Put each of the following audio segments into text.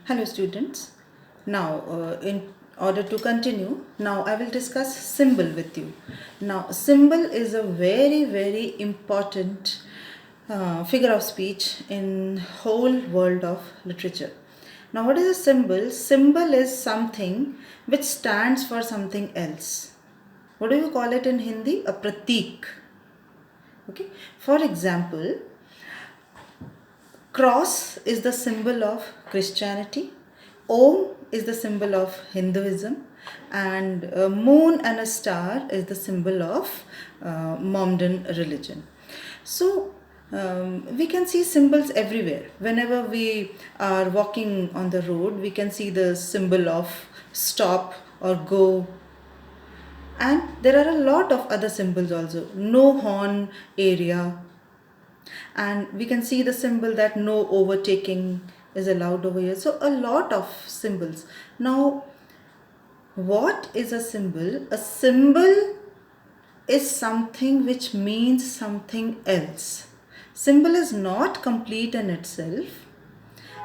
Hello students. Now in order to continue, now I will discuss symbol with you. Now symbol is a very important figure of speech in whole world of literature. Now what is a symbol? Symbol is something which stands for something else. What do you call it in Hindi? A pratik. Okay. For example, cross is the symbol of Christianity. Om is the symbol of Hinduism. And a moon and a star is the symbol of Mohammedan religion. So we can see symbols everywhere. Whenever we are walking on the road, we can see the symbol of stop or go. And there are a lot of other symbols also. No horn area, and we can see the symbol that no overtaking is allowed over here. So a lot of symbols. Now what is a symbol? A symbol is something which means something else. Symbol is not complete in itself.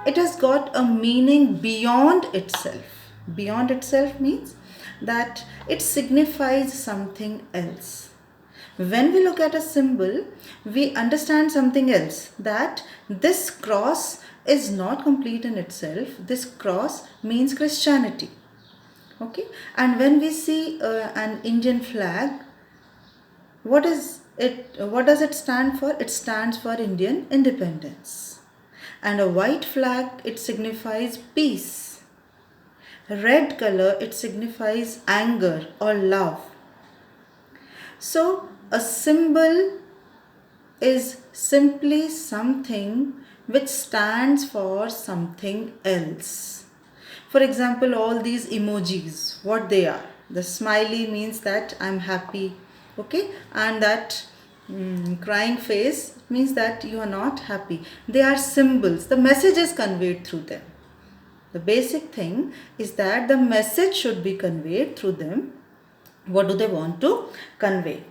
It has got a meaning beyond itself. Beyond itself means that it signifies something else. When we look at a symbol, we understand something else, that this cross is not complete in itself. This cross means Christianity. Okay, and when we see an Indian flag, what is it? What does it stand for? It stands for Indian independence. And a white flag, it signifies peace. Red color, it signifies anger or love. So a symbol is simply something which stands for something else. For example, all these emojis, what they are? The smiley means that I'm happy, okay, and that crying face means that you are not happy. They are symbols. The message is conveyed through them. The basic thing is that the message should be conveyed through them. What do they want to convey?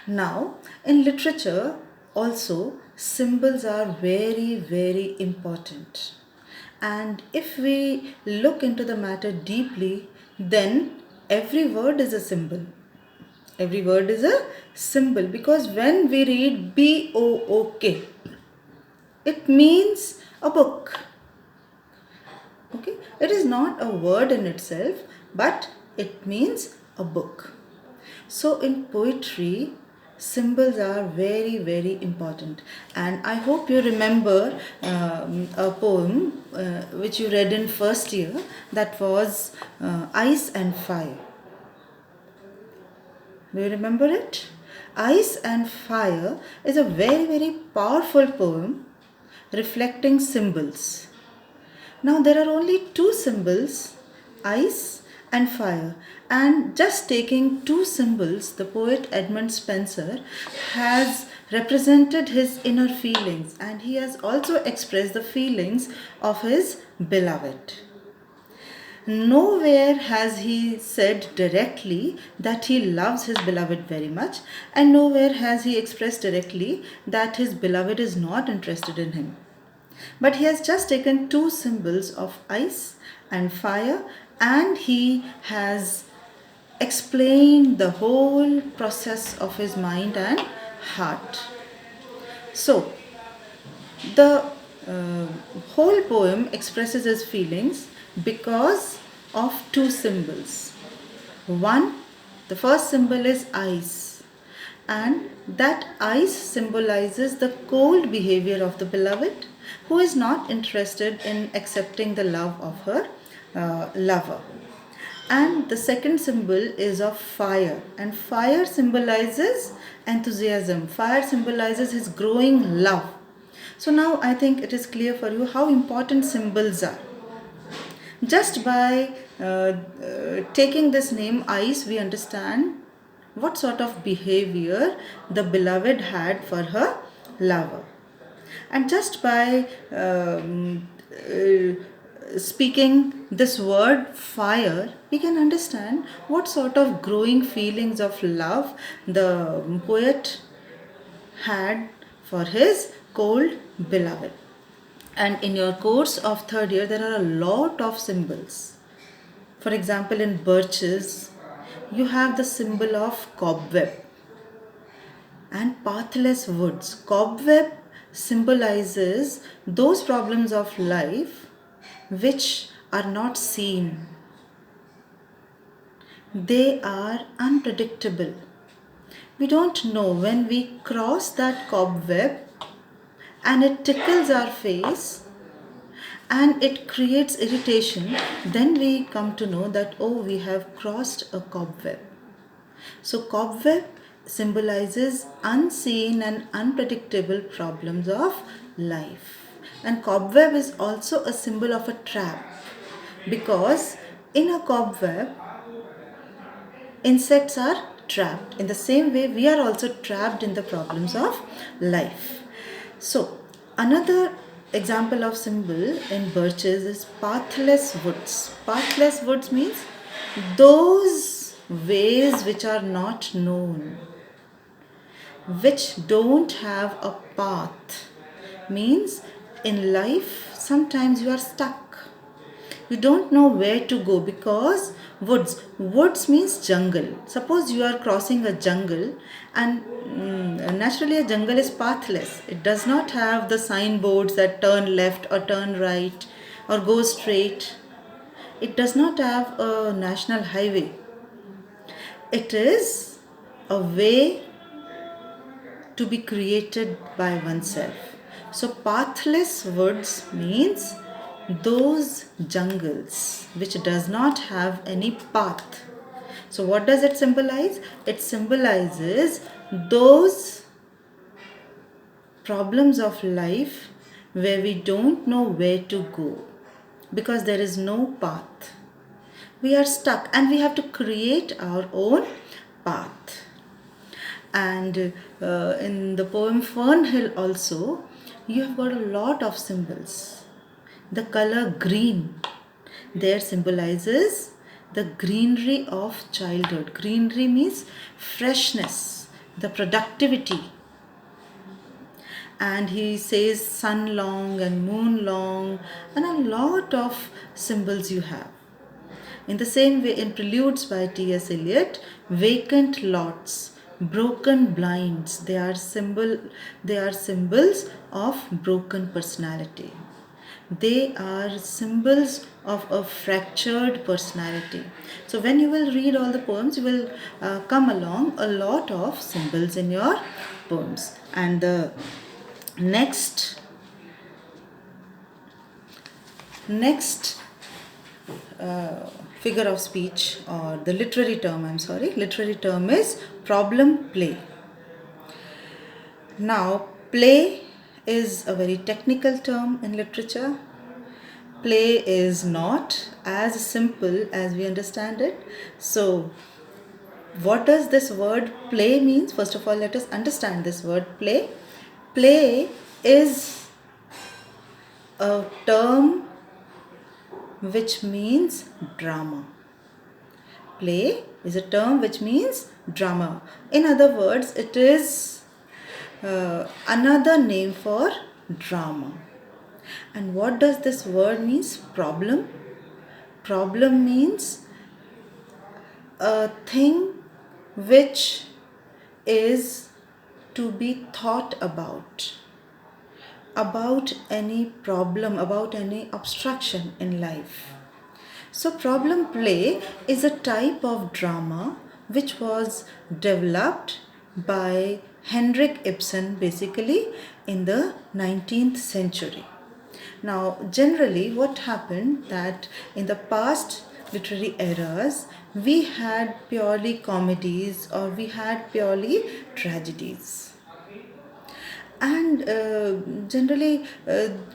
Now, in literature also, symbols are very important. And if we look into the matter deeply, then every word is a symbol. Every word is a symbol, because when we read BOOK, it means a book. Okay, it is not a word in itself, but it means a book. So in poetry, symbols are very important. And I hope you remember a poem which you read in first year, that was Ice and Fire. Do you remember it? Ice and Fire is a very powerful poem reflecting symbols. Now there are only two symbols, ice and fire, and just taking two symbols, the poet Edmund Spenser has represented his inner feelings, and he has also expressed the feelings of his beloved. Nowhere has he said directly that he loves his beloved very much, and nowhere has he expressed directly that his beloved is not interested in him. But he has just taken two symbols of ice and fire, and he has explained the whole process of his mind and heart. So, the whole poem expresses his feelings because of two symbols. One, the first symbol is ice, and that ice symbolizes the cold behavior of the beloved, who is not interested in accepting the love of her lover. And the second symbol is of fire, and fire symbolizes enthusiasm. Fire symbolizes his growing love. So now I think it is clear for you how important symbols are. Just by taking this name ice, we understand what sort of behavior the beloved had for her lover. And just by speaking this word fire, we can understand what sort of growing feelings of love the poet had for his cold beloved. And in your course of third year, there are a lot of symbols. For example, in birches, you have the symbol of cobweb and pathless woods. Cobweb symbolizes those problems of life which are not seen. They are unpredictable. We don't know when we cross that cobweb and it tickles our face and it creates irritation, then we come to know that, oh, we have crossed a cobweb. So, cobweb symbolizes unseen and unpredictable problems of life. And cobweb is also a symbol of a trap, because in a cobweb, insects are trapped. In the same way, we are also trapped in the problems of life. So, another example of symbol in birches is pathless woods. Pathless woods means those ways which are not known, which don't have a path. Means in life, sometimes you are stuck. You don't know where to go because woods means jungle. Suppose you are crossing a jungle, and naturally a jungle is pathless. It does not have the signboards that turn left or turn right or go straight. It does not have a national highway. It is a way to be created by oneself. So, pathless woods means those jungles which does not have any path. So, what does it symbolize? It symbolizes those problems of life where we don't know where to go because there is no path. We are stuck and we have to create our own path. And in the poem Fernhill also, you have got a lot of symbols. The color green there symbolizes the greenery of childhood. Greenery means freshness, the productivity. And he says sun long and moon long, and a lot of symbols you have. In the same way, in Preludes by T.S. Eliot, vacant lots, broken blinds, they are symbols of broken personality. They are symbols of a fractured personality. So when you will read all the poems, you will come along a lot of symbols in your poems. And the next figure of speech, or the literary term is problem play. Now, play is a very technical term in literature. Play is not as simple as we understand it. So, what does this word play means? First of all, let us understand this word play. Play is a term which means drama. Play is a term which means drama. In other words, it is another name for drama. And what does this word means? Problem. Problem means a thing which is to be thought about any problem, about any obstruction in life. So, problem play is a type of drama which was developed by Henrik Ibsen basically in the 19th century. Now, generally, what happened that in the past literary eras, we had purely comedies or we had purely tragedies. And generally,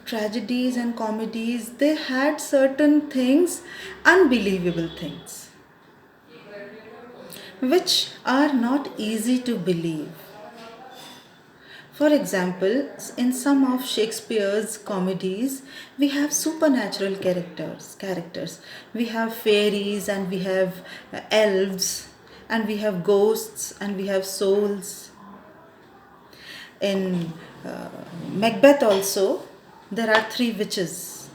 tragedies and comedies, they had certain things, unbelievable things, which are not easy to believe. For example, in some of Shakespeare's comedies, we have supernatural characters. We have fairies and we have elves and we have ghosts and we have souls. In Macbeth also, there are three witches.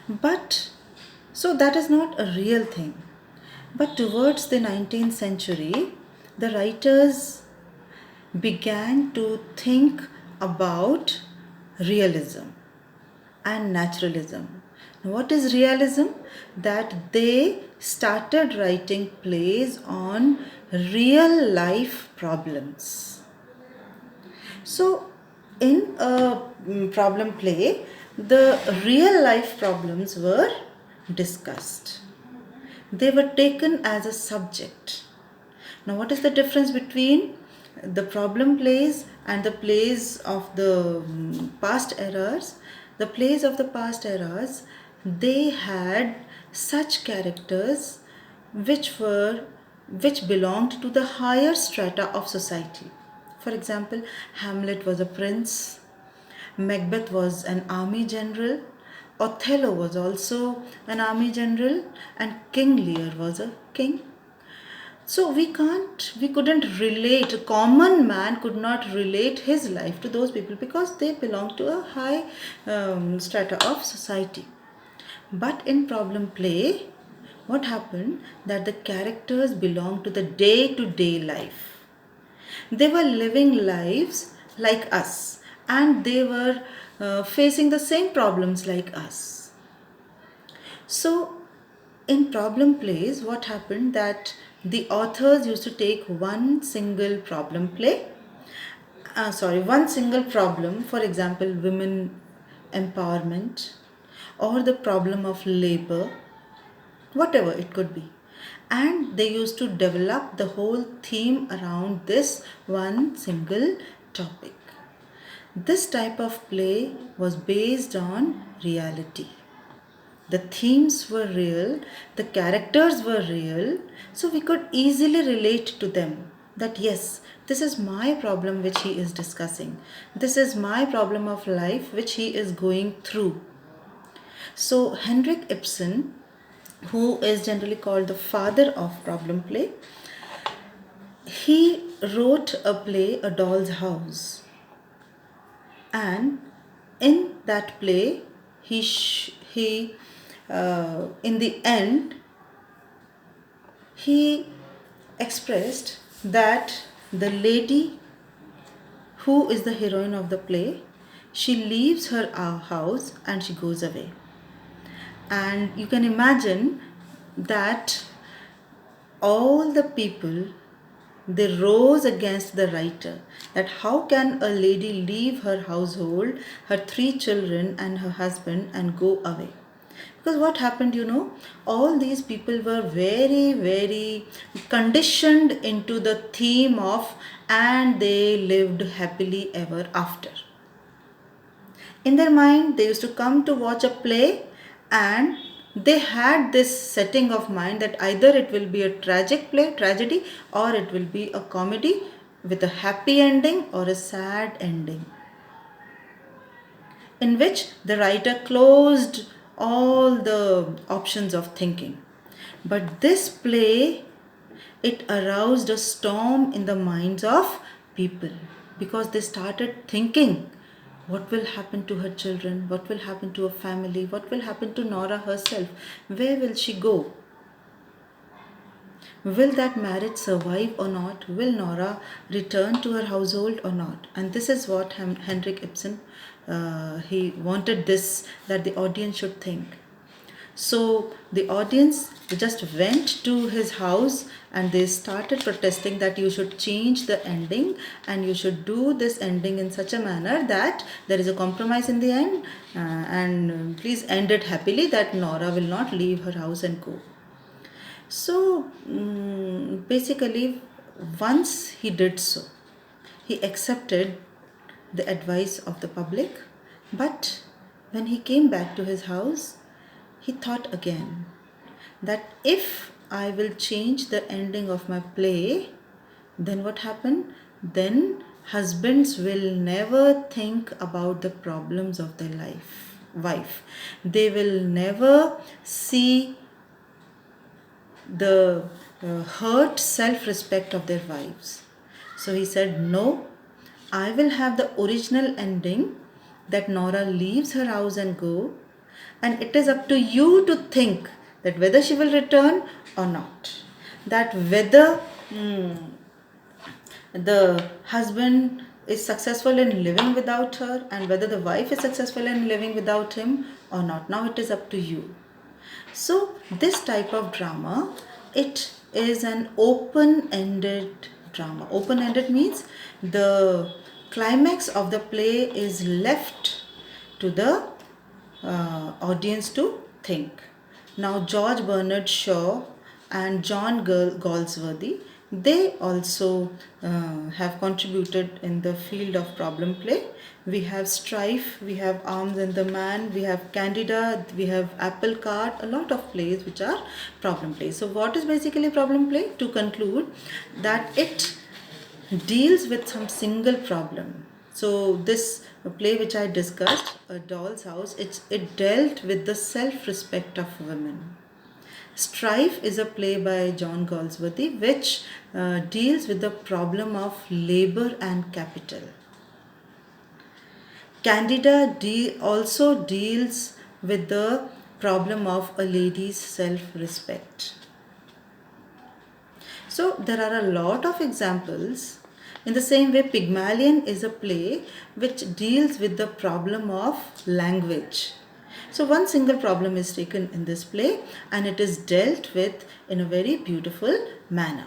But so that is not a real thing. But towards the 19th century, the writers began to think about realism and naturalism. What is realism? That they started writing plays on real life problems. So, in a problem play, the real life problems were discussed. They were taken as a subject. Now, what is the difference between the problem plays and the plays of the past eras? The plays of the past eras, they had such characters which belonged to the higher strata of society. For example, Hamlet was a prince, Macbeth was an army general, Othello was also an army general, and King Lear was a king. So we couldn't relate, a common man could not relate his life to those people because they belong to a high strata of society. But in problem play, what happened that the characters belong to the day to day life. They were living lives like us, and they were facing the same problems like us. So, in problem plays, what happened that the authors used to take one single problem one single problem, for example, women empowerment or the problem of labor, whatever it could be. And they used to develop the whole theme around this one single topic. This type of play was based on reality. The themes were real, the characters were real, so we could easily relate to them. That yes, this is my problem which he is discussing. This is my problem of life which he is going through. So, Henrik Ibsen, who is generally called the father of problem play, he wrote a play, A Doll's House. And in that play, in the end, he expressed that the lady who is the heroine of the play, she leaves her house and she goes away. And you can imagine that all the people, they rose against the writer, that how can a lady leave her household, her 3 children and her husband, and go away? Because what happened, all these people were very, very conditioned into the theme of and they lived happily ever after. In their mind, they used to come to watch a play and they had this setting of mind that either it will be a tragedy, or it will be a comedy with a happy ending or a sad ending, in which the writer closed all the options of thinking. But this play, it aroused a storm in the minds of people because they started thinking, what will happen to her children? What will happen to her family? What will happen to Nora herself? Where will she go? Will that marriage survive or not? Will Nora return to her household or not? And this is what Henrik Ibsen, he wanted this, that the audience should think. So the audience just went to his house and they started protesting that you should change the ending and you should do this ending in such a manner that there is a compromise in the end, and please end it happily, that Nora will not leave her house and go. So basically, once he did so, he accepted the advice of the public, but when he came back to his house, he thought again that if I will change the ending of my play, then what happened? Then husbands will never think about the problems of their wife. They will never see the hurt self-respect of their wives. So he said, no, I will have the original ending that Nora leaves her house and go, and it is up to you to think that whether she will return or not, that whether the husband is successful in living without her and whether the wife is successful in living without him or not. Now it is up to you. So this type of drama, it is an open-ended drama. Open-ended means the climax of the play is left to the audience to think. Now George Bernard Shaw and John Galsworthy, they also have contributed in the field of problem play. We have Strife, we have Arms and the Man, we have Candida, we have Apple Cart, a lot of plays which are problem plays. So what is basically problem play? To conclude, that it deals with some single problem. So this play which I discussed, A Doll's House, it dealt with the self-respect of women. Strife is a play by John Galsworthy which deals with the problem of labor and capital. Candida also deals with the problem of a lady's self-respect. So there are a lot of examples. In the same way, Pygmalion is a play which deals with the problem of language. So one single problem is taken in this play and it is dealt with in a very beautiful manner.